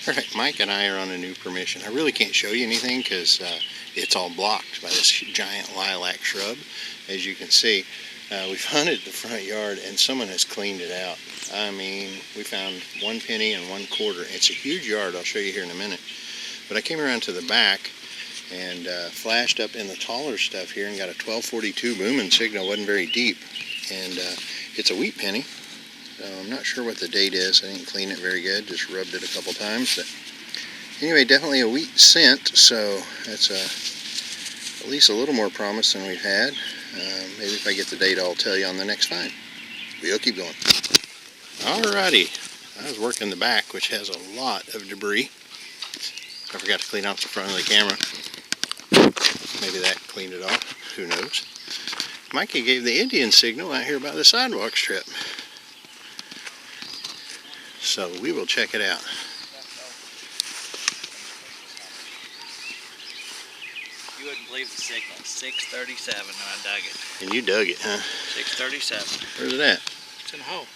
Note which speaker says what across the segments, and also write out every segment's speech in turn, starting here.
Speaker 1: Alright, Mike and I are on a new permission. I really can't show you anything because it's all blocked by this giant lilac shrub. As you can see, we've hunted the front yard and someone has cleaned it out. I mean, we found 1 penny and 1 quarter. It's a huge yard, I'll show you here in a minute. But I came around to the back and flashed up in the taller stuff here and got a 1242 booming signal. Wasn't very deep. And it's a wheat penny. I'm not sure what the date is. I didn't clean it very good, just rubbed it a couple times. But anyway, definitely a wheat scent, so that's at least a little more promise than we've had. Maybe if I get the date, I'll tell you on the next find. We'll keep going. Alrighty, I was working the back, which has a lot of debris. I forgot to clean off the front of the camera. Maybe that cleaned it off, who knows. Mikey gave the Indian signal out here by the sidewalk strip. So we will check it out.
Speaker 2: You wouldn't believe the signal. 637 and I dug it.
Speaker 1: And you dug it, huh?
Speaker 2: 637.
Speaker 1: Where's it at?
Speaker 2: It's in the hole.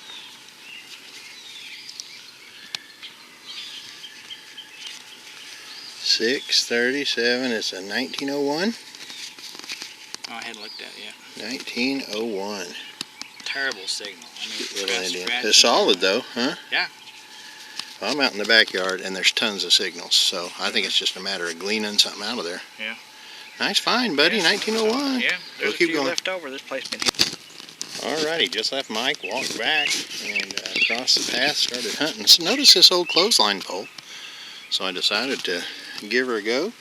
Speaker 1: .637. It's a 1901.
Speaker 2: Oh, I hadn't looked at it yet.
Speaker 1: 1901.
Speaker 2: Terrible signal. I mean,
Speaker 1: Little Indian. It's solid though, huh?
Speaker 2: Yeah.
Speaker 1: Well, I'm out in the backyard and there's tons of signals, so I think it's just a matter of gleaning something out of there.
Speaker 2: Yeah.
Speaker 1: Nice find, buddy.
Speaker 2: Yeah.
Speaker 1: 1901.
Speaker 2: Yeah. There's
Speaker 1: We'll keep going.
Speaker 2: left over. This place been hit.
Speaker 1: Alrighty, just left Mike, walked back, and across the path, started hunting. So notice this old clothesline pole. So I decided to give her a go.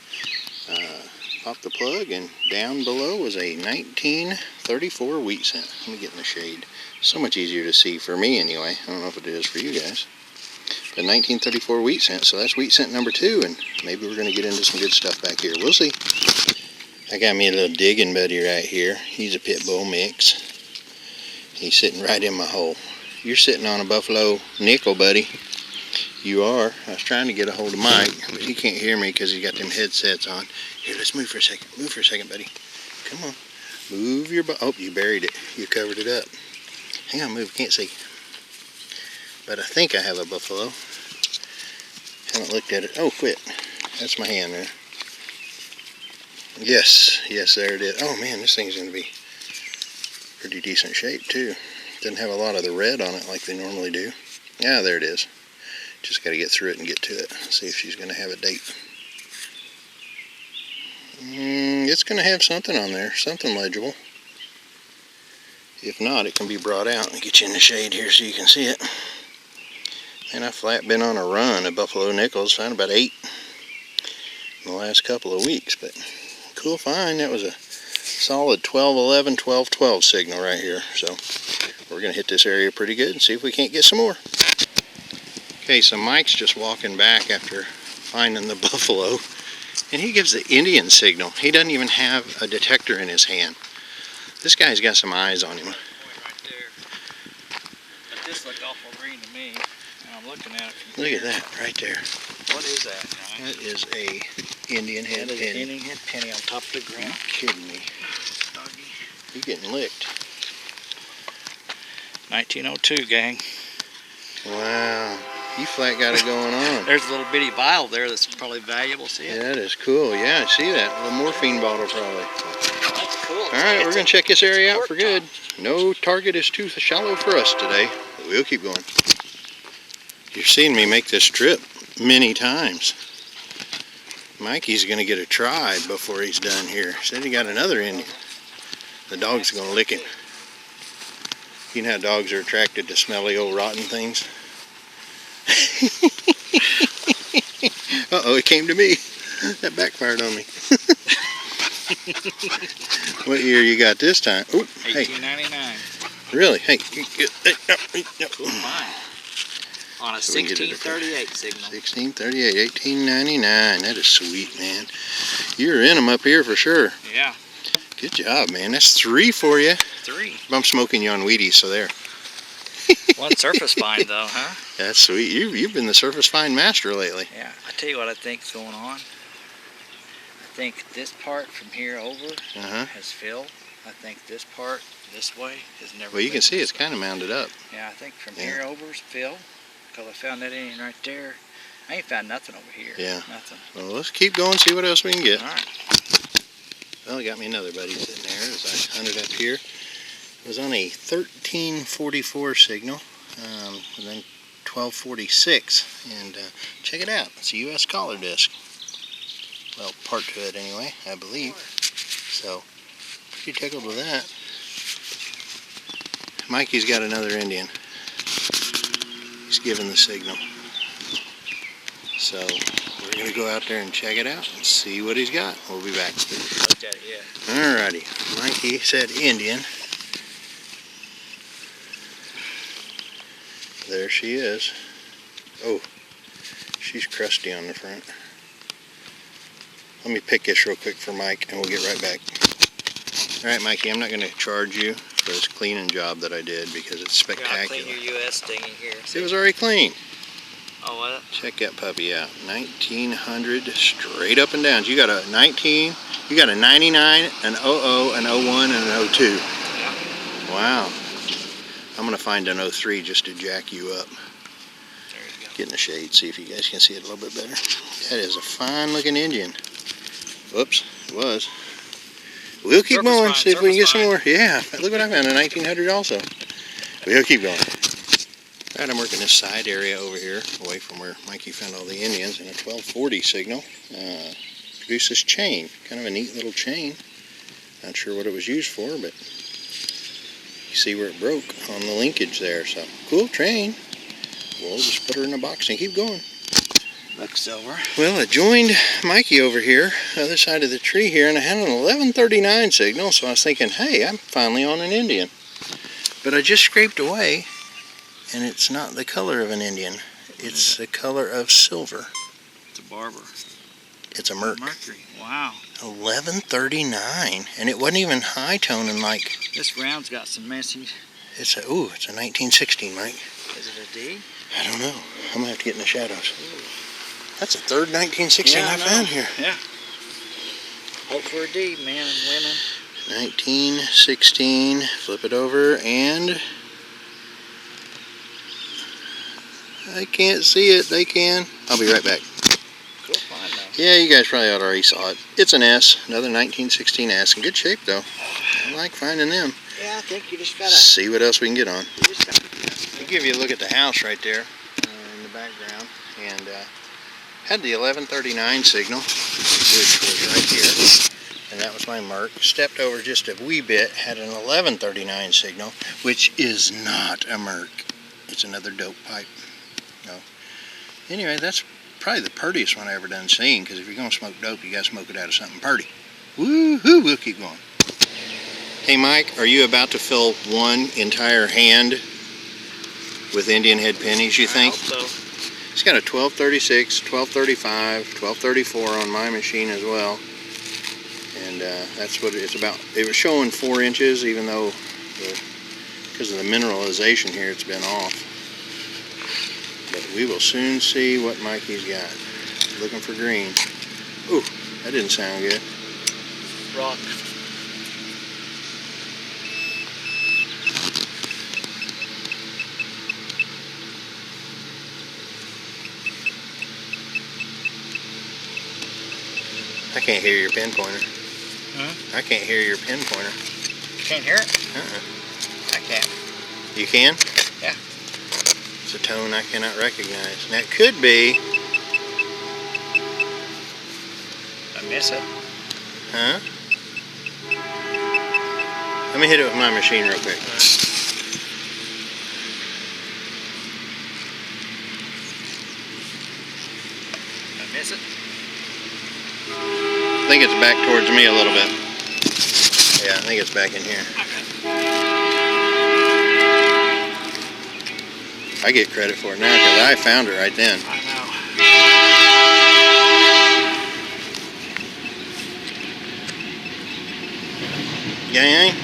Speaker 1: Popped the plug, and down below was a 1934 wheat cent. Let me get in the shade. So much easier to see for me anyway. I don't know if it is for you guys. But 1934 wheat cent, so that's wheat cent number 2, and maybe we're going to get into some good stuff back here. We'll see. I got me a little digging buddy right here. He's a pit bull mix. He's sitting right in my hole. You're sitting on a buffalo nickel, buddy. You are. I was trying to get a hold of Mike, but he can't hear me because he's got them headsets on. Here, let's move for a second. Move for a second, buddy. Come on. Move your butt. Oh, you buried it. You covered it up. Hang on, move. Can't see. But I think I have a buffalo. Haven't looked at it. Oh, quit. That's my hand there. Yes. Yes, there it is. Oh, man, this thing's going to be pretty decent shape, too. Doesn't have a lot of the red on it like they normally do. Yeah, there it is. Just got to get through it and get to it. See if she's going to have a date. It's going to have something on there. Something legible. If not, it can be brought out and get you in the shade here so you can see it. And I've flat been on a run of buffalo nickels. Found about 8 in the last couple of weeks. But cool find. That was a solid 12-11, 12-12 signal right here. So we're going to hit this area pretty good and see if we can't get some more. Okay, so Mike's just walking back after finding the buffalo, and he gives the Indian signal. He doesn't even have a detector in his hand. This guy's got some eyes on him.
Speaker 2: Right there. But this looked awful green to me. I'm looking at it.
Speaker 1: Look at that right there.
Speaker 2: What is that, Johnny?
Speaker 1: That is a Indian head
Speaker 2: That is
Speaker 1: penny.
Speaker 2: an Indian head penny on top of the ground.
Speaker 1: Are you kidding me? You're getting licked.
Speaker 2: 1902, gang.
Speaker 1: Wow. You flat got it going on.
Speaker 2: There's a little bitty vial there that's probably valuable. See it?
Speaker 1: Yeah, that is cool. Yeah, I see that. A little morphine bottle probably.
Speaker 2: That's cool.
Speaker 1: Alright, we're going to check this area out for good. No target is too shallow for us today. But we'll keep going. You've seen me make this trip many times. Mikey's going to get a try before he's done here. Said he got another Indian. The dog's going to lick him. You know how dogs are attracted to smelly old rotten things? Uh-oh, it came to me. That backfired on me. What year you got this time? Ooh,
Speaker 2: 1899.
Speaker 1: Hey. Really? Hey.
Speaker 2: Fine. On a 1638 signal.
Speaker 1: 1638, 1899. That is sweet, man. You're in them up here for sure.
Speaker 2: Yeah.
Speaker 1: Good job, man. That's 3 for you.
Speaker 2: 3.
Speaker 1: I'm smoking you on Wheaties, so there.
Speaker 2: One surface find though, huh?
Speaker 1: That's sweet. You've been the surface find master lately.
Speaker 2: Yeah. I tell you what I think's going on. I think this part from here over has filled. I think this part this way has never.
Speaker 1: Well, you can see it's
Speaker 2: way.
Speaker 1: kind of mounded up.
Speaker 2: Yeah, I think from here over is filled. Because I found that Indian right there. I ain't found nothing over here.
Speaker 1: Yeah.
Speaker 2: Nothing.
Speaker 1: Well, let's keep going, see what else we can get.
Speaker 2: All right.
Speaker 1: Well, I got me another buddy sitting there as I hunted up here. It was on a 1344 signal, and then 1246. And check it out. It's a U.S. collar disc. Well, part to it anyway, I believe. So, pretty tickled with that. Mikey's got another Indian. He's giving the signal. So, we're going to go out there and check it out and see what he's got. We'll be back.
Speaker 2: Looked at it yet.
Speaker 1: Alrighty. Mikey said Indian. There she is. Oh, she's crusty on the front. Let me pick this real quick for Mike and we'll get right back. Alright, Mikey, I'm not going to charge you for this cleaning job that I did because it's spectacular.
Speaker 2: I'll clean your US thing in here.
Speaker 1: It was already clean.
Speaker 2: Oh, what?
Speaker 1: Check that puppy out. 1900 straight up and down. You got a 19, you got a 99, an 00, an 01, and an 02.
Speaker 2: Yeah.
Speaker 1: Wow. I'm going to find an 03 just to jack you up.
Speaker 2: There you go.
Speaker 1: Get in the shade, see if you guys can see it a little bit better. That is a fine looking Indian. Whoops, it was. We'll keep going, see if we can get some more. Yeah, look what I found, a 1900 also. We'll keep going. Alright, I'm working this side area over here, away from where Mikey found all the Indians, and a 1240 signal produced this chain. Kind of a neat little chain. Not sure what it was used for, but you see where it broke on the linkage there. So, cool chain. We'll just put her in a box and keep going.
Speaker 2: Looks over.
Speaker 1: Well, I joined Mikey over here, other side of the tree here, and I had an 1139 signal, so I was thinking, hey, I'm finally on an Indian. But I just scraped away, and it's not the color of an Indian. It's the color of silver.
Speaker 2: It's a barber.
Speaker 1: It's a Merc.
Speaker 2: Mercury. Wow.
Speaker 1: 1139, and it wasn't even high toning like.
Speaker 2: This round's got some messy.
Speaker 1: It's a 1916, Mike.
Speaker 2: Is it a D?
Speaker 1: I don't know. I'm gonna have to get in the shadows. That's the third 1916 I found here.
Speaker 2: Yeah. Hope for a D, men and women.
Speaker 1: 1916. Flip it over, and I can't see it. They can. I'll be right back.
Speaker 2: Cool find though.
Speaker 1: Yeah, you guys probably already saw it. It's an S, another 1916 S. In good shape though. I like finding them.
Speaker 2: Yeah, I think you just gotta.
Speaker 1: See what else we can get on.
Speaker 2: You just gotta.
Speaker 1: I'll give you a look at the house right there in the background, and had the 1139 signal, which was right here, and that was my mark. Stepped over just a wee bit, had an 1139 signal, which is not a Merc. It's another dope pipe. No. Anyway, that's probably the purtiest one I ever done seen, because if you're gonna smoke dope, you gotta smoke it out of something purty. Woohoo! We'll keep going. Hey Mike, are you about to fill one entire hand with Indian head pennies, you think?
Speaker 2: I hope so.
Speaker 1: It's got a 1236, 1235, 1234 on my machine as well. And that's what it's about. It was showing 4 inches, even though because of the mineralization here, it's been off. But we will soon see what Mikey's got. Looking for green. Ooh, that didn't sound good.
Speaker 2: Rock.
Speaker 1: I can't hear your pinpointer. I can't hear your pinpointer.
Speaker 2: Can't hear it? I can.
Speaker 1: You can?
Speaker 2: Yeah.
Speaker 1: It's a tone I cannot recognize. Now it could be.
Speaker 2: I miss it.
Speaker 1: Huh? Let me hit it with my machine real quick.
Speaker 2: I miss it.
Speaker 1: I think it's back towards me a little bit. Yeah, I think it's back in here. I get credit for it now because I found it right then.
Speaker 2: I know.
Speaker 1: Yang?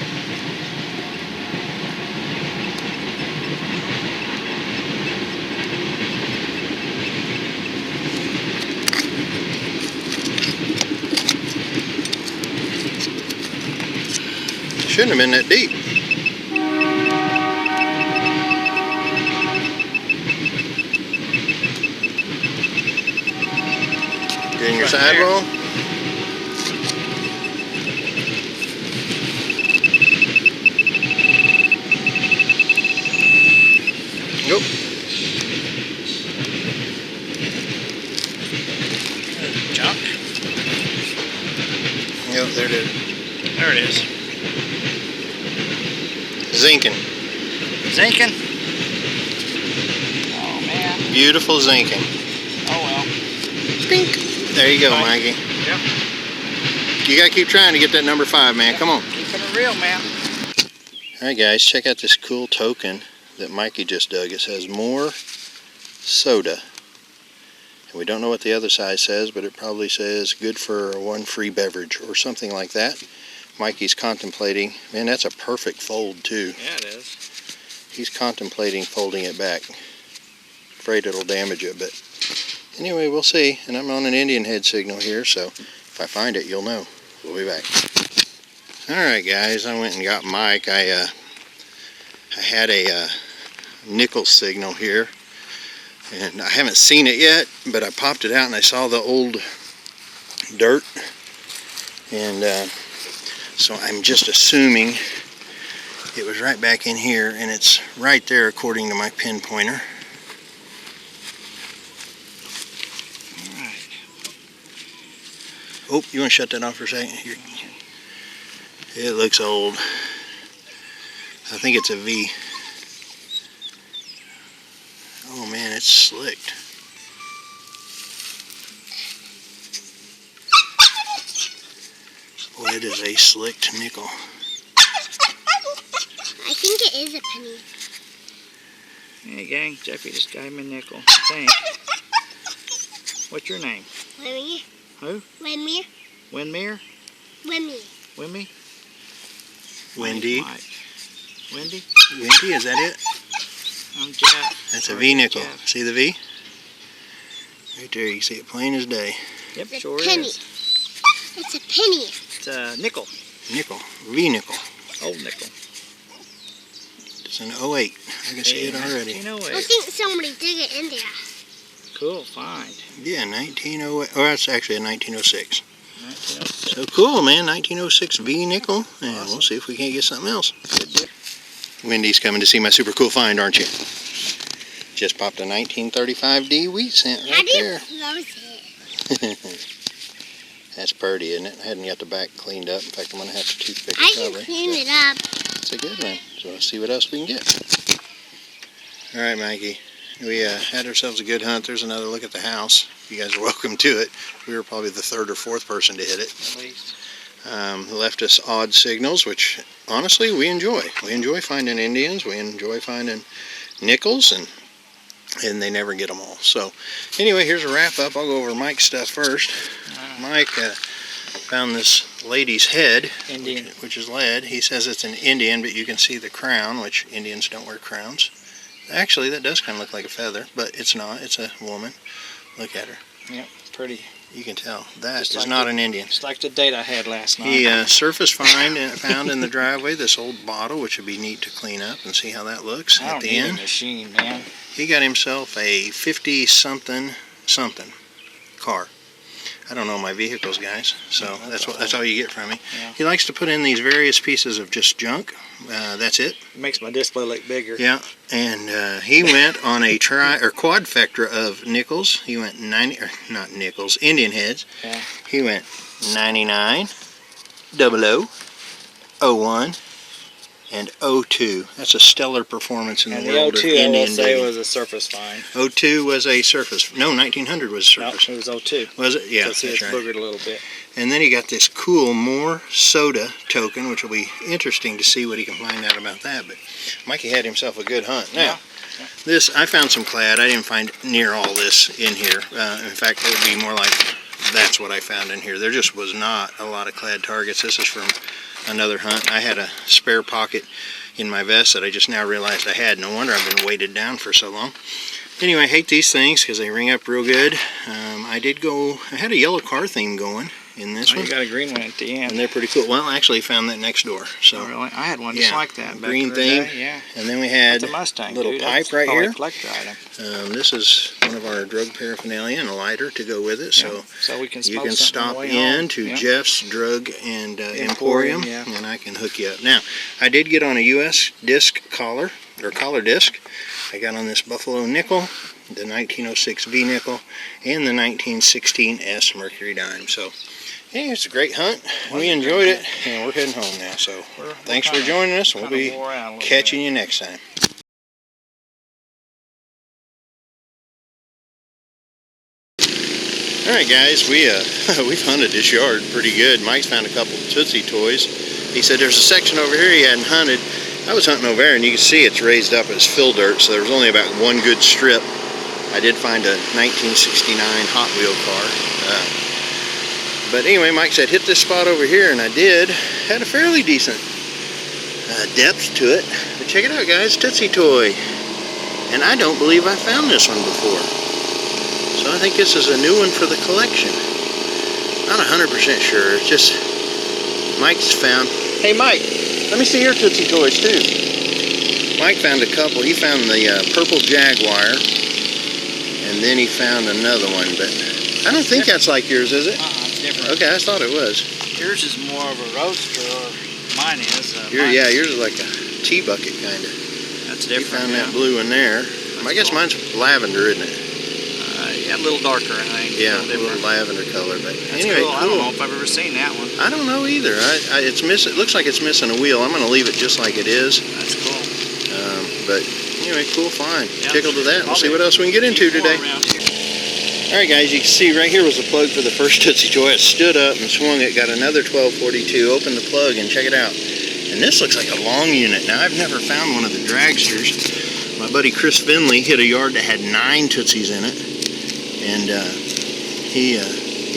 Speaker 1: Shouldn't have been that deep. in your
Speaker 2: Right
Speaker 1: sidewall. Nope.
Speaker 2: Junk.
Speaker 1: Yep, there it is.
Speaker 2: There it is.
Speaker 1: Zinking.
Speaker 2: Zinking. Oh man.
Speaker 1: Beautiful zinking.
Speaker 2: Oh well.
Speaker 1: Pink. There you go,
Speaker 2: Right.
Speaker 1: Mikey.
Speaker 2: Yep.
Speaker 1: You gotta keep trying to get that number 5, man. Come on.
Speaker 2: Keeping it real, man.
Speaker 1: Alright guys, check out this cool token that Mikey just dug. It says more soda. And we don't know what the other side says, but it probably says good for one free beverage or something like that. Mikey's contemplating, man, that's a perfect fold too.
Speaker 2: Yeah, it is.
Speaker 1: He's contemplating folding it back. Afraid it'll damage it, but anyway, we'll see. And I'm on an Indian head signal here, so if I find it, you'll know. We'll be back. Alright guys, I went and got Mike. I had a nickel signal here, and I haven't seen it yet, but I popped it out and I saw the old dirt, and so I'm just assuming it was right back in here, and it's right there according to my pinpointer.
Speaker 2: Alright.
Speaker 1: Oh, you want to shut that off for a second? Here. It looks old. I think it's a V. Oh man, it's slicked. Boy, it is a slicked nickel.
Speaker 3: I think it is a penny.
Speaker 2: Hey gang, Jeffy just got him a nickel. Thanks. What's your name?
Speaker 3: Wimmy.
Speaker 2: Who?
Speaker 3: Wimmy.
Speaker 2: Winmere?
Speaker 3: Wimmy.
Speaker 2: Wimmy?
Speaker 1: Wendy.
Speaker 2: Mike. Wendy?
Speaker 1: Wendy, is that it?
Speaker 2: I'm Jeff.
Speaker 1: That's a V nickel.
Speaker 2: Jeff.
Speaker 1: See the V? Right there, you can see it plain as day.
Speaker 2: Yep,
Speaker 3: It's a
Speaker 2: sure
Speaker 3: penny.
Speaker 2: is.
Speaker 3: It's a penny.
Speaker 2: It's a nickel.
Speaker 1: Nickel. V nickel.
Speaker 2: Old nickel.
Speaker 1: It's an 08. I can see it already.
Speaker 2: 1908.
Speaker 3: I think somebody dig it in there.
Speaker 2: Cool find.
Speaker 1: Yeah, 1908. Oh, that's actually a 1906.
Speaker 2: 1906.
Speaker 1: So cool, man. 1906 V nickel. And
Speaker 2: Awesome.
Speaker 1: we'll see if we can't get something else.
Speaker 2: Good deal.
Speaker 1: Wendy's coming to see my super cool find, aren't you? Just popped a 1935D wheat cent
Speaker 3: How
Speaker 1: right
Speaker 3: do you
Speaker 1: there.
Speaker 3: close it?
Speaker 1: That's pretty, isn't it? I hadn't got the back cleaned up. In fact, I'm going to have to toothpick
Speaker 3: I
Speaker 1: it
Speaker 3: can
Speaker 1: probably.
Speaker 3: clean it up.
Speaker 1: It's a good one. So let's see what else we can get. All right, Mikey. We had ourselves a good hunt. There's another look at the house. You guys are welcome to it. We were probably the third or fourth person to hit it.
Speaker 2: At least.
Speaker 1: Left us odd signals, which honestly we enjoy. We enjoy finding Indians. We enjoy finding nickels, and they never get them all. So anyway, here's a wrap up. I'll go over Mike's stuff first. Mike found this lady's head,
Speaker 2: Indian.
Speaker 1: which is lead. He says it's an Indian, but you can see the crown, which Indians don't wear crowns. Actually, that does kind of look like a feather, but it's not. It's a woman. Look at her.
Speaker 2: Yep, pretty.
Speaker 1: You can tell. That
Speaker 2: Just
Speaker 1: is
Speaker 2: like
Speaker 1: not
Speaker 2: the-
Speaker 1: an Indian.
Speaker 2: It's like the date I had last night.
Speaker 1: He surface found in the driveway this old bottle, which would be neat to clean up and see how that looks
Speaker 2: I
Speaker 1: at
Speaker 2: don't
Speaker 1: the
Speaker 2: need a
Speaker 1: end.
Speaker 2: machine, man.
Speaker 1: He got himself a 50-something car. I don't know my vehicles, guys, so that's all you get from me.
Speaker 2: Yeah.
Speaker 1: He likes to put in these various pieces of just junk. That's it.
Speaker 2: It makes my display look bigger.
Speaker 1: Yeah, and he went on a quadfecta of nickels. He went 90, or not nickels, Indian heads.
Speaker 2: Yeah.
Speaker 1: He went 99, 00, 01, and 02. That's a stellar performance in
Speaker 2: And
Speaker 1: the
Speaker 2: the
Speaker 1: world of
Speaker 2: 02, I will
Speaker 1: Indian
Speaker 2: say,
Speaker 1: digging.
Speaker 2: was a surface find.
Speaker 1: 02 was a surface. No, 1900 was
Speaker 2: No,
Speaker 1: surface.
Speaker 2: it was 02.
Speaker 1: Was it? Yeah,
Speaker 2: So see,
Speaker 1: that's
Speaker 2: it's
Speaker 1: right.
Speaker 2: boogered a little bit.
Speaker 1: And then he got this cool more soda token, which will be interesting to see what he can find out about that. But Mikey had himself a good hunt. Now,
Speaker 2: Yeah.
Speaker 1: this, I found some clad. I didn't find near all this in here. In fact, it would be more like that's what I found in here. There just was not a lot of clad targets. This is from another hunt. I had a spare pocket in my vest that I just now realized I had. No wonder I've been weighted down for so long. Anyway, I hate these things because they ring up real good. I had a yellow car theme going, in this
Speaker 2: Oh,
Speaker 1: one.
Speaker 2: you got a green one at the end.
Speaker 1: And they're pretty cool. Well, I actually found that next door. So,
Speaker 2: Oh, really? I had one just
Speaker 1: yeah,
Speaker 2: like that. Back
Speaker 1: green
Speaker 2: in the
Speaker 1: thing.
Speaker 2: day, yeah.
Speaker 1: And then we had
Speaker 2: That's a Mustang,
Speaker 1: little
Speaker 2: dude.
Speaker 1: pipe
Speaker 2: That's
Speaker 1: right
Speaker 2: probably
Speaker 1: here.
Speaker 2: a collector item.
Speaker 1: This is one of our drug paraphernalia and a lighter to go with it. So,
Speaker 2: So we can
Speaker 1: you
Speaker 2: smoke
Speaker 1: can
Speaker 2: something on the
Speaker 1: stop
Speaker 2: way
Speaker 1: in
Speaker 2: home.
Speaker 1: to
Speaker 2: Yep.
Speaker 1: Jeff's Drug and
Speaker 2: Emporium,
Speaker 1: Emporium,
Speaker 2: yeah.
Speaker 1: and I can hook you up. Now, I did get on a U.S. disc collar, or collar disc. I got on this Buffalo nickel, the 1906 V nickel, and the 1916S Mercury dime. So, yeah, it's a great hunt. We enjoyed it, and we're heading home now. So, thanks for joining us, and we'll be catching you next time. Alright guys, we've hunted this yard pretty good. Mike's found a couple of Tootsie Toys. He said there's a section over here he hadn't hunted. I was hunting over there and you can see it's raised up as fill dirt, so there was only about one good strip. I did find a 1969 Hot Wheel car. But anyway, Mike said hit this spot over here, and I did. Had a fairly decent depth to it. But check it out guys, Tootsie Toy. And I don't believe I found this one before. So I think this is a new one for the collection. Not 100% sure, it's just Mike's found. Hey Mike, let me see your Tootsie Toys too. Mike found a couple. He found the purple Jaguar, and then he found another one, but I don't think that's like yours, is it?
Speaker 2: It's different.
Speaker 1: Okay, I thought it was.
Speaker 2: Yours is more of a roadster, or mine is.
Speaker 1: Yeah, yours is like a tea bucket kind of.
Speaker 2: That's
Speaker 1: You
Speaker 2: different.
Speaker 1: found that blue in there. I guess mine's lavender, isn't it?
Speaker 2: Yeah, a little darker, I think.
Speaker 1: Yeah, a little lavender color. But
Speaker 2: That's
Speaker 1: anyway,
Speaker 2: cool. I don't know if I've ever seen that one.
Speaker 1: I don't know either. It's missing. It looks like it's missing a wheel. I'm going to leave it just like it is.
Speaker 2: That's cool.
Speaker 1: But anyway, cool find.
Speaker 2: Yeah.
Speaker 1: Tickled to that. We'll see what else we can get into today. Alright guys, you can see right here was the plug for the first Tootsie Toy. It stood up and swung it, got another 1242, opened the plug and check it out. And this looks like a long unit. Now I've never found one of the dragsters. My buddy Chris Finley hit a yard that had 9 Tootsies in it. And he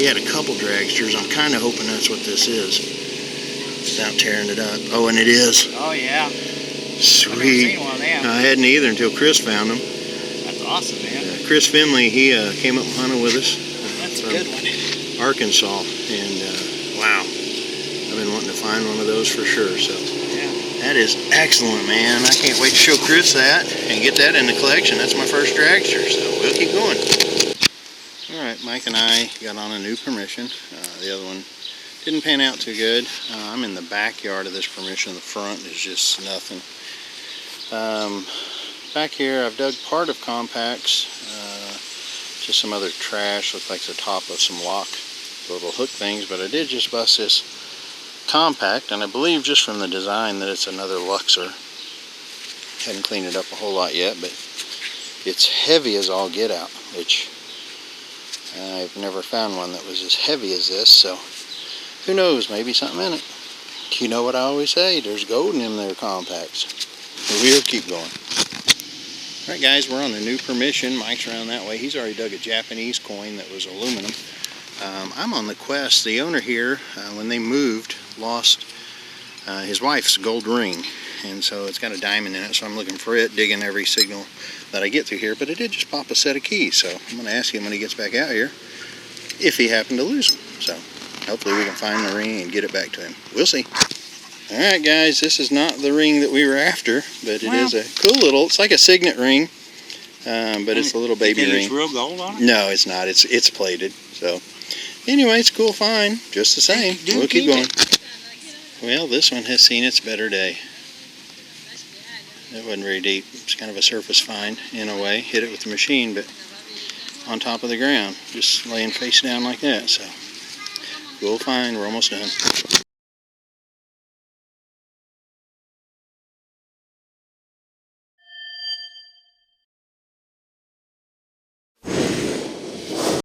Speaker 1: had a couple dragsters. I'm kind of hoping that's what this is. Without tearing it up. Oh, and it is.
Speaker 2: Oh, yeah.
Speaker 1: Sweet.
Speaker 2: I've never seen one of them.
Speaker 1: I hadn't either until Chris found them.
Speaker 2: That's awesome, man.
Speaker 1: Chris Finley, he came up and hunted with us.
Speaker 2: That's a good one.
Speaker 1: Arkansas. And wow. I've been wanting to find one of those for sure. So
Speaker 2: Yeah.
Speaker 1: that is excellent, man. I can't wait to show Chris that and get that in the collection. That's my first dragster, so we'll keep going. Alright, Mike and I got on a new permission. The other one didn't pan out too good. I'm in the backyard of this permission. The front is just nothing. Back here I've dug part of compacts, just some other trash. Looks like the top of some lock little hook things, but I did just bust this compact, and I believe just from the design that it's another Luxor. Hadn't cleaned it up a whole lot yet, but it's heavy as all get out, which I've never found one that was as heavy as this, so who knows, maybe something in it. You know what I always say, there's gold in them there compacts. We'll keep going. Alright guys, we're on a new permission. Mike's around that way. He's already dug a Japanese coin that was aluminum. I'm on the quest. The owner here, when they moved, lost his wife's gold ring. And so it's got a diamond in it, so I'm looking for it, digging every signal that I get through here. But it did just pop a set of keys, so I'm going to ask him when he gets back out here if he happened to lose them. So hopefully we can find the ring and get it back to him. We'll see. Alright guys, this is not the ring that we were after, but it is a cool little, it's like a signet ring, but it's a little baby ring.
Speaker 2: It's real gold on it?
Speaker 1: No, it's not. It's plated. So anyway, it's a cool find, just the same. We'll keep going. Well, this one has seen its better day. It wasn't very deep. It's kind of a surface find in a way. Hit it with the machine, but on top of the ground, just laying face down like that. So cool find. We're almost done.